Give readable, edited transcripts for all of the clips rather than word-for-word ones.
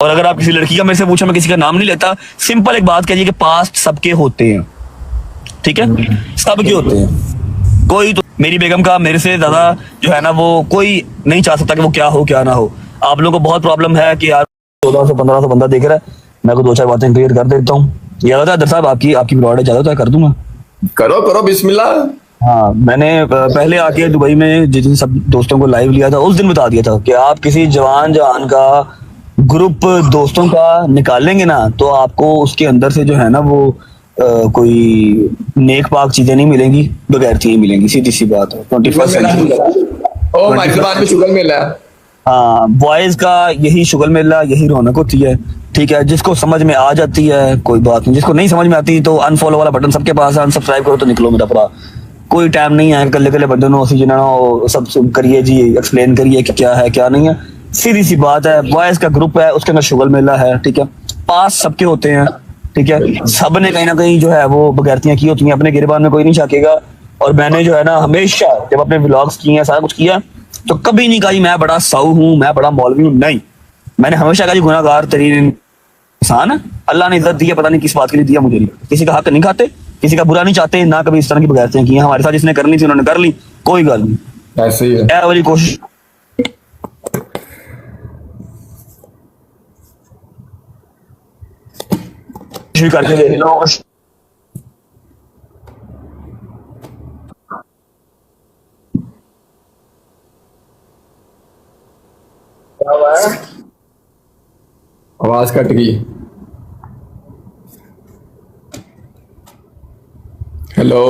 और अगर आप किसी लड़की का मेरे से पूछा, मैं किसी का नाम नहीं लेता, सिंपल एक बात कहिए कि पास्ट सबके होते हैं, ठीक है, सबके होते हैं। कोई तो मेरी बेगम का मेरे से ज्यादा जो है ना वो कोई नहीं चाह सकता कि वो क्या हो क्या ना हो। आप लोगों को बहुत प्रॉब्लम है कि यार 1400-1500 बंदा देख रहा है, मैं को दो चार बातें क्लियर कर देता हूँ। ज्यादा दर साहब आपकी प्रोवाइड ज्यादा कर दूंगा। करो करो बिस्मिल्लाह। हाँ, मैंने पहले आके दुबई में जिन सब दोस्तों को लाइव लिया था उस दिन बता दिया था कि आप किसी जवान का ग्रुप दोस्तों का निकालेंगे ना तो आपको उसके अंदर से जो है ना वो कोई नेक पाक चीजें नहीं मिलेंगी, बगैर चीजें मिलेंगी, सीधी सी बात है। 21st सेंचुरी ओ माय जुबान में शुगर मिला। हाँ, बॉयज का यही शुगर मेला, यही रौनक होती है, ठीक है। जिसको समझ में आ जाती है कोई बात नहीं, जिसको नहीं समझ में आती तो अनफॉलो वाला बटन सबके पास है, अनसब्सक्राइब करो तो निकलो मेरा भरा। कोई टाइम नहीं है कल्ले कल्ले बंदे नो सब करिए जी, एक्सप्लेन करिए कि क्या है क्या नहीं है। सीधी सी बात है, बॉयज का ग्रुप है, उसके अंदर शुगर मेला है, ठीक है। पास सबके होते हैं, ठीक है। सब ने कहीं ना कहीं जो है वो बगैरतियां की होती हैं, अपने गिरबान में कोई नहीं झाकेगा। और मैंने जो है ना हमेशा जब अपने व्लॉग्स किए हैं, सारा कुछ किया, तो कभी नहीं कहा मैं बड़ा साऊ हूं, मैं बड़ा मौलवी हूं, नहीं। मैंने हमेशा कहा गुनाहगार तरीन इंसान है, अल्लाह ने इज्जत दी है, पता नहीं किस बात के लिए दिया मुझे नहीं। किसी का हक नहीं खाते, किसी का बुरा नहीं चाहते, ना कभी इस तरह की बगैरतियां की हैं। हमारे साथ जिसने करनी थी उन्होंने कर ली, कोई गल नहीं, ऐसे ही है। ए वाली कोशिश करके देख लो। आवाज कट गई। हेलो,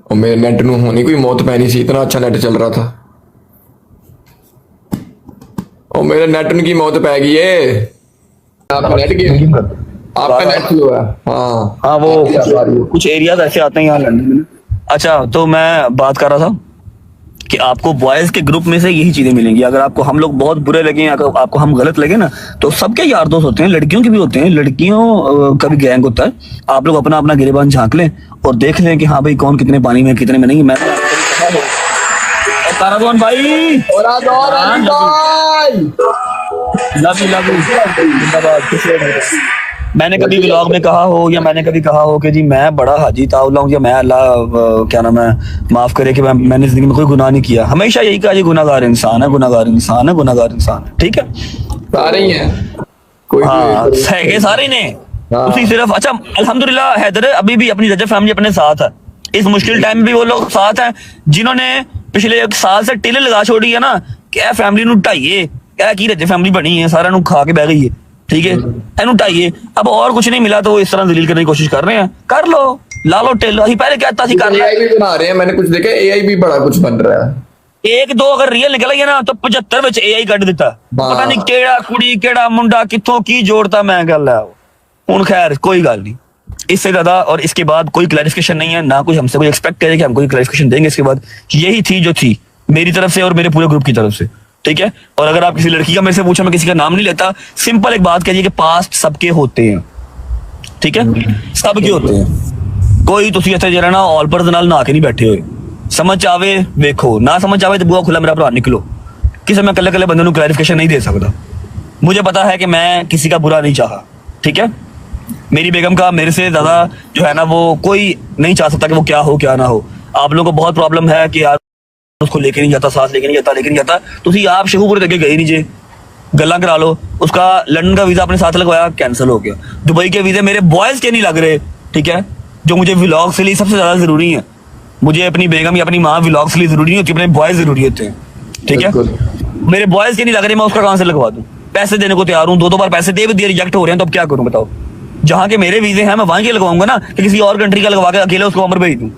और मेरे नेट नू होनी कोई मौत पैनी सी, इतना अच्छा नेट चल रहा था। और मेरे नेट की मौत पै गई है। आपका नेट आपका नेट स्लो है। हाँ हाँ, वो कुछ एरियाज ऐसे आते हैं यहाँ लंदन में। अच्छा, तो मैं बात कर रहा था कि आपको बॉयज के ग्रुप में से यही चीजें मिलेंगी। अगर आपको हम लोग बहुत बुरे लगे, अगर आपको हम गलत लगे ना, तो सबके यार दोस्त होते हैं, लड़कियों के भी होते हैं, लड़कियों का भी गैंग होता है। आप लोग अपना अपना गिरेबान झांक लें और देख लें कि हाँ भाई कौन कितने पानी में कितने में नहीं। मैं तारादोन भाई, लव यू जिंदाबाद। मैंने कभी व्लॉग में कहा हो या मैंने कभी कहा हो कि जी मैं बड़ा हाजी ताउला हूं या मैं अल्लाह क्या नाम है माफ करे कि मैंने जिंदगी में कोई गुनाह नहीं किया, हमेशा यही कहा, ये गुनाहगार इंसान है, गुनाहगार इंसान है, गुनाहगार इंसान है, ठीक है। सारे ही हैं, कोई हाँ, सारे ने उसी सिर्फ। अच्छा, अल्हम्दुलिल्लाह हैदर अभी भी अपनी रजब फैमिली अपने साथ है, इस मुश्किल टाइम में भी वो लोग साथ हैं जिन्होंने पिछले 1 साल से टिले लगा छोड़ी है ना कि फैमिली नु ढाइए, क्या की रजब फैमिली बनी है, सारा नु खा के बह गई है, ठीक है, एनू ढाइए। अब और कुछ नहीं मिला तो वो इस तरह दलील करने की कोशिश कर रहे हैं, कर लो, ला लो टेल। अभी पहले कहता थी कर एआई भी बना रहे हैं, मैंने कुछ देखा एआई भी बड़ा कुछ बन रहा है। एक दो अगर रियल निकल गया ना तो 75 ਵਿੱਚ एआई ਕੱਢ ਦਿੱਤਾ, पता नहीं केड़ा कुड़ी केड़ा मुंडा कित्थों की जोड़ता, मैं गल है हुन। खैर कोई गल नहीं, इससे ज्यादा और इसके बाद कोई क्लैरिफिकेशन नहीं है, ना कुछ हमसे कोई एक्सपेक्ट करे कि हम कोई क्लैरिफिकेशन देंगे इसके बाद। यही थी जो थी मेरी तरफ से और मेरे पूरे ग्रुप की तरफ से, ठीक है। और अगर आप किसी लड़की का मेरे से पूछा, मैं किसी का नाम नहीं लेता, सिंपल एक बात कहिए कि पास्ट सबके होते हैं, ठीक है, सबके होते हैं। कोई तुसी इत्थे जरा ना ऑलपर्स नाल नहा के नहीं बैठे हुए, समझ आवे देखो, ना समझ आवे तो बुआ खुला मेरा भरा निकलो। किसी मैं कल्ले कल्ले बंदे को क्लैरिफिकेशन नहीं दे सकता, मुझे पता है कि मैं किसी का बुरा नहीं चाहा, ठीक है। मेरी बेगम का मेरे से ज्यादा जो है ना वो कोई नहीं चाह सकता कि वो क्या हो क्या ना हो। आप लोगों को बहुत प्रॉब्लम है कि यार उसको लेके नहीं जाता, साथ लेके नहीं जाता, तुसी आप शेखूपुर तक गए नहीं जे, गल्ला करा लो। उसका लंदन का वीजा अपने साथ लगवाया, कैंसिल हो गया। दुबई के वीजे मेरे बॉयज के नहीं लग रहे, ठीक है, जो मुझे व्लॉग्स के लिए सबसे ज्यादा जरूरी है। मुझे अपनी बेगम या अपनी माँ व्लॉग्स के लिए जरूरी नहीं होती, अपने बॉयज जरूरी होते हैं, ठीक है। मेरे बॉयज के नहीं लग रहे, मैं उसका कहां से लगवा दूं? पैसे देने को तैयार हूँ, 2 बार पैसे दे भी दिए, रिजेक्ट हो रहे हैं, तो अब क्या करूं बताओ। जहां के मेरे वीजे हैं मैं वहां के लगवाऊंगा ना, कि किसी और कंट्री का लगवा के अकेले उसको अमर भेज दूं।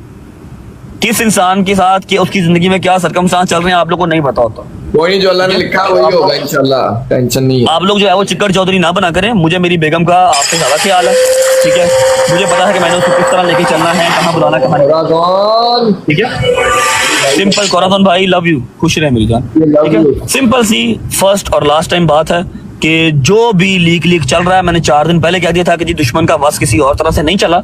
किस इंसान के साथ कि उसकी जिंदगी में क्या सरकमस्टांस चल रहे हैं आप लोगों को नहीं पता होता। कोई नहीं, जो अल्लाह ने लिखा वही होगा इंशाल्लाह, टेंशन नहीं है। आप लोग जो है वो चिक्कर चौधरी ना बना करें। मुझे मेरी बेगम का आपसे ज्यादा ख्याल है, ठीक है। मुझे पता है कि मैंने उसको किस तरह लेके चलना है, कहाँ बुलाना, कहाँ नहीं, ठीक है। सिंपल कोराधन भाई, लव यू, खुश रहे मेरी जान, ठीक है। सिंपल सी फर्स्ट और लास्ट टाइम बात है कि जो भी लीक चल रहा है, मैंने 4 दिन पहले कह दिया था कि जी दुश्मन का बस किसी और तरह से नहीं चला,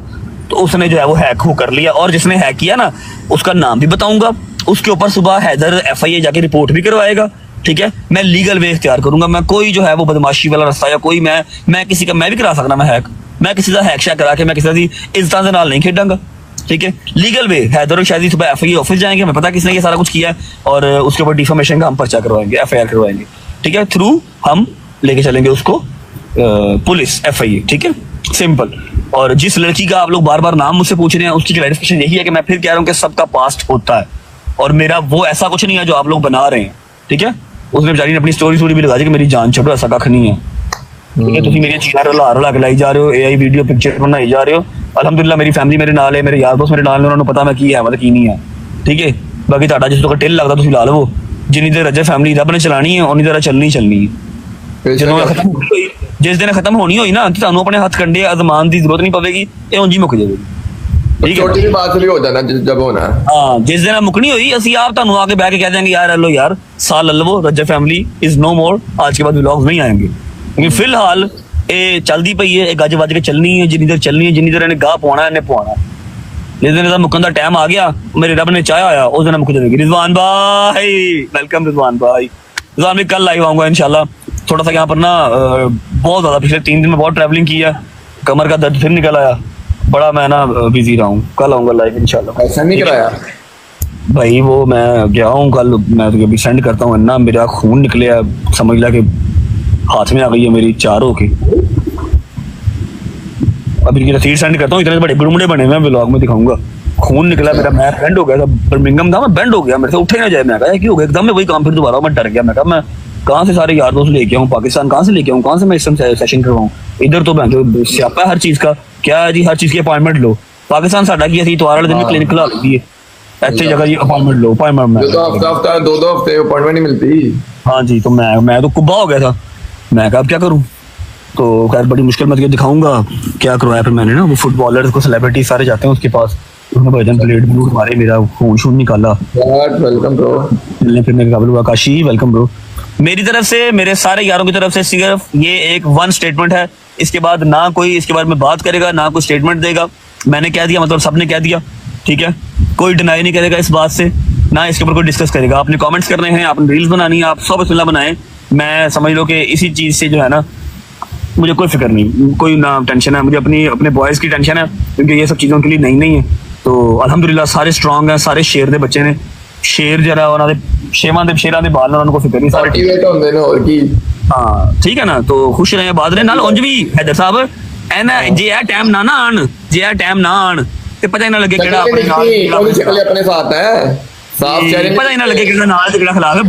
तो उसने जो है वो हैक कर लिया। और जिसने हैक किया ना उसका नाम भी बताऊंगा, उसके ऊपर सुबह हैदर FIA जाके रिपोर्ट भी करवाएगा, ठीक है, मैं लीगल वे इख्तियार करूंगा। मैं कोई जो है वो बदमाशी वाला रास्ता या कोई मैं किसी का मैं भी करा सकना मैं हैक, मैं किसी का हैक शैक करा के मैं किसी की इज्जत के नाल नहीं खेडांगा। ठीक है, लीगल वे हैदर और शादी सुबह एफआईआर ऑफिस जाएंगे, हमें पता किसने ये सारा कुछ किया है, और उसके ऊपर डिफॉर्मेशन का हम पर्चा करवाएंगे, एफआईआर करवाएंगे। ठीक है, थ्रू हम लेके चलेंगे उसको पुलिस एफआईए। ठीक है, सिंपल। और जिस लड़की का आप लोग बार बार नाम मुझसे पूछ रहे हैं उसकी क्लैरिफिकेशन यही है कि मैं फिर कह रहा हूँ कि सबका पास्ट होता है और मेरा वो ऐसा कुछ नहीं है जो आप लोग बना रहे हैं। ठीक है, उसने बेचारी ने अपनी स्टोरी भी लगा दी कि मेरी जान छोड़ो, ऐसा कख नहीं है। ठीक है, तुम मेरी चीज़ें रला के लाई जा रहे हो, एआई वीडियो पिक्चर बनाई जा रहे हो। अल्हम्दुलिल्लाह मेरी फैमिली मेरे नाल है, मेरे यार दोस्त मेरे नाल ने, उन्होंने पता मैं की है मतलब की नहीं है। ठीक है, बाकी ਤੁਹਾਡਾ जिस तो टिल लगता तुम ला लो, जिन्नी देर रजे फैमिली रब ने चलानी है उन्नी देर चलनी है। जिस दिन खत्म होनी होई ना तो अपने हाथ कंडे आजमान की जरूरत नहीं पवेगी, ये उंजी मुक जाएगी। ठीक है, छोटी बात भी हो जाना जब होना। हाँ, जिस दिन मुकनी हुई असि आप तुहानू आके बैठ के कह देंगे यार लो यार साल ललवो, रजा फैमिली इज नो मोर, आज के बाद व्लॉग्स नहीं आएंगे। लेकिन फिलहाल ये चलती पई है, गज वज के चलनी है, जिन्नी देर चलनी है, जिन्नी देर इन्हें गाह पवाना इन्हें पवाना। जिस दिन मुकन का टाइम आ गया, मेरे रब ने चाहा आया, उस दिन मुक जाएगी। रिजवान भाई वेलकम, रिजवान भाई। रिजवान भाई कल लाइव आऊंगा इंशाल्लाह। थोड़ा सा यहाँ पर ना बहुत ज्यादा पिछले 3 दिन में बहुत ट्रैवलिंग की है, कमर का दर्द फिर निकल आया, बड़ा मैं ना बिजी रहा हूँ। कल आऊंगा लाइव इंशाल्लाह। ऐसा नहीं कराया भाई, वो मैं गया हूँ कल, मैं तो अभी सेंड करता हूँ ना, मेरा खून निकले है, समझ ला कि हाथ में आ गई है मेरी 4 होके। अभी इनकी रसीद सेंड करता हूँ, इतने बड़े गुड़मुड़े बने हुए ब्लॉग में दिखाऊंगा। खून निकला मेरा, मैं बेंड हो गया था, बर्मिंघम था, मैं बेंड हो गया, मेरे से उठे ना जाए। मैं कहा क्या हो गया, एकदम में वही काम, फिर दोबारा मैं डर गया। मैं कहा मैं कहाँ से सारे यार दोस्त लेके आऊँ, पाकिस्तान कहाँ से लेके आऊँ, कहाँ से मैं इस समय सेशन करवाऊँ। इधर तो मैं जो स्यापा है हर चीज का, क्या है जी, हर चीज की अपॉइंटमेंट लो। पाकिस्तान साडा की असी इतवार वाले दिन क्लिनिक खुला दी है, ऐसे जगह जी अपॉइंटमेंट लो, अपॉइंटमेंट। जो तो हफ्ता 2 हफ्ते अपॉइंटमेंट नहीं मिलती। हाँ जी, तो मैं तो कुब्बा हो गया था, मैं कहा अब क्या करूँ। तो खैर बड़ी मुश्किल में दिखाऊंगा क्या करवाया फिर मैंने ना, वो फुटबॉलर को सेलिब्रिटी सारे जाते हैं उसके पास, उन्होंने भजन प्लेट ब्लू मारे, मेरा खून शून निकाला। Welcome bro. फिर मेरे काबिल हुआ, काशी वेलकम ब्रो। मेरी तरफ से, मेरे सारे यारों की तरफ से सिर्फ ये एक 1 स्टेटमेंट है, इसके बाद ना कोई इसके बारे में बात करेगा, ना कोई स्टेटमेंट देगा। मैंने कह दिया मतलब सबने कह दिया। ठीक है, कोई डिनाई नहीं करेगा इस बात से, ना इसके ऊपर कोई डिस्कस करेगा। आपने कमेंट्स करने हैं, आपने रील्स बनानी है, आप सब बिस्मिल्लाह बनाएं। मैं समझ लो कि इसी चीज से जो है ना मुझे कोई फिक्र नहीं, कोई ना टेंशन है, मुझे अपने बॉयज की टेंशन है, क्योंकि ये सब चीज़ों के लिए नहीं है। तो अल्हम्दुलिल्लाह सारे स्ट्रॉन्ग हैं, सारे शेर दे बच्चे ने, शेर जरा उन्होंने शेरां दे बाल ने उनको फिक्र नहीं, सारे मोटिवेट होंदे ने और की। हाँ ठीक है ना, तो खुश रहे आबाद रहे। नाल उंज भी हैदर साहब एना जे आ टाइम ना आन, जे आ टाइम ना आन ते पता ही ना लगे केड़ा अपने नाल शक्ल अपने साथ है, साफ चेहरे, पता ही ना लगे केड़ा नाल ते केड़ा खिलाफ है।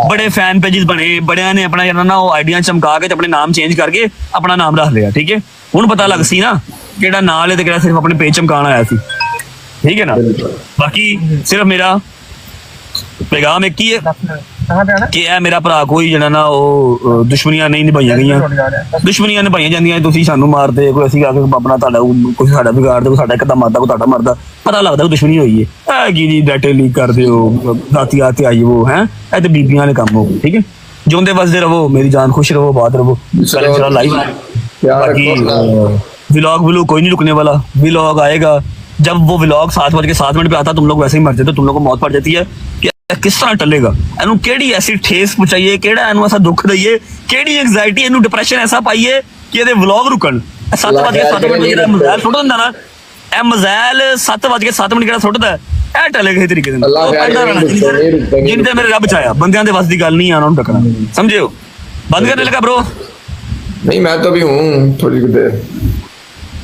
बड़े फैन पेजेस बने, बड़ियां ने अपना यार ना वो आइडिया चमका के अपने नाम चेंज करके अपना नाम रख लिया। ठीक है, हुण पता लग सी ना केड़ा नाल है ते केड़ा सिर्फ अपने पेज चमकाना आया सी। ठीक है ना, बाकी सिर्फ मेरा पैगाम एक ही है कि ए मेरा भरा कोई जड़ा ना वो दुश्मनियां नहीं निभाइयां गईयां, दुश्मनियां निभाइयां जांदियां, तुसीं सानू मारदे, कोई ਅਸੀਂ आके अपना ਤੁਹਾਡਾ ਕੋਈ ਸਾਡਾ ਵਿਗਾੜਦੇ, ਕੋਈ ਸਾਡਾ ਇੱਕ ਦਾ ਮਾਰਦਾ, ਕੋਈ ਤੁਹਾਡਾ ਮਾਰਦਾ, ਪਤਾ ਲੱਗਦਾ ਕੋਈ ਦੁਸ਼ਮਣੀ ਹੋਈ ਹੈ। ਇਹ ਕੀ ਜੀ ਡਾਟੇ ਲੀਕ ਕਰਦੇ ਹੋ, ਰਾਤੀ ਆਤੇ ਆਈ ਉਹ ਹੈ, ਇਹ ਤੇ ਬੀਬੀਆਂ ਵਾਲੇ ਕੰਮ ਹੋ ਗਏ। ਠੀਕ ਹੈ, ਜਿਉਂਦੇ ਵਸਦੇ ਰਹੋ, ਮੇਰੀ ਜਾਨ खुश रहो, बात रहो। इंशाल्लाह लाइव बाकी व्लॉग कोई नहीं रुकने वाला, व्लॉग आएगा। जब वो व्लॉग 7:07 पे आता, तुम लोग वैसे ही मर जाते, तुम लोग को मौत पड़ जाती है कि किस तरह टलेगा, एनू केड़ी ऐसी ठेस पहुंचाइए, केड़ा एनू ऐसा दुख दईए, केड़ी एंग्जाइटी एनू डिप्रेशन ऐसा पाइए कि ਇਹਦੇ व्लॉग रुकन। 7:07 ਜਿਹੜਾ ਮਜ਼ਾਲ ਸੁੱਟ ਦਿੰਦਾ ਨਾ, ਇਹ ਮਜ਼ਾਲ 7:07 ਜਿਹੜਾ ਸੁੱਟਦਾ ਇਹ ਟਲੇਗਾ ਇਸ ਤਰੀਕੇ ਦੇ। ਜਿੰਦੇ ਮੇਰੇ ਰੱਬ ਚਾਹਿਆ, ਬੰਦਿਆਂ ਦੇ ਵੱਸ ਦੀ ਗੱਲ ਨਹੀਂ ਆ ਉਹਨਾਂ ਨੂੰ ਟੱਕਣਾ, ਸਮਝਿਓ। बंद करने लगा ब्रो? नहीं मैं तो भी हूँ थोड़ी देर।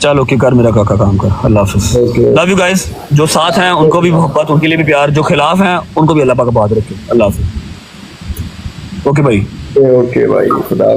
चलो ओके कर, मेरा काका काम कर। अल्लाह हाफिज़, लव यू गाइस। जो साथ हैं उनको भी मोहब्बत, उनके लिए भी प्यार, जो खिलाफ हैं उनको भी अल्लाह पाक बात रखे। अल्लाह हाफिज़। ओके भाई, ओके भाई, खुदा।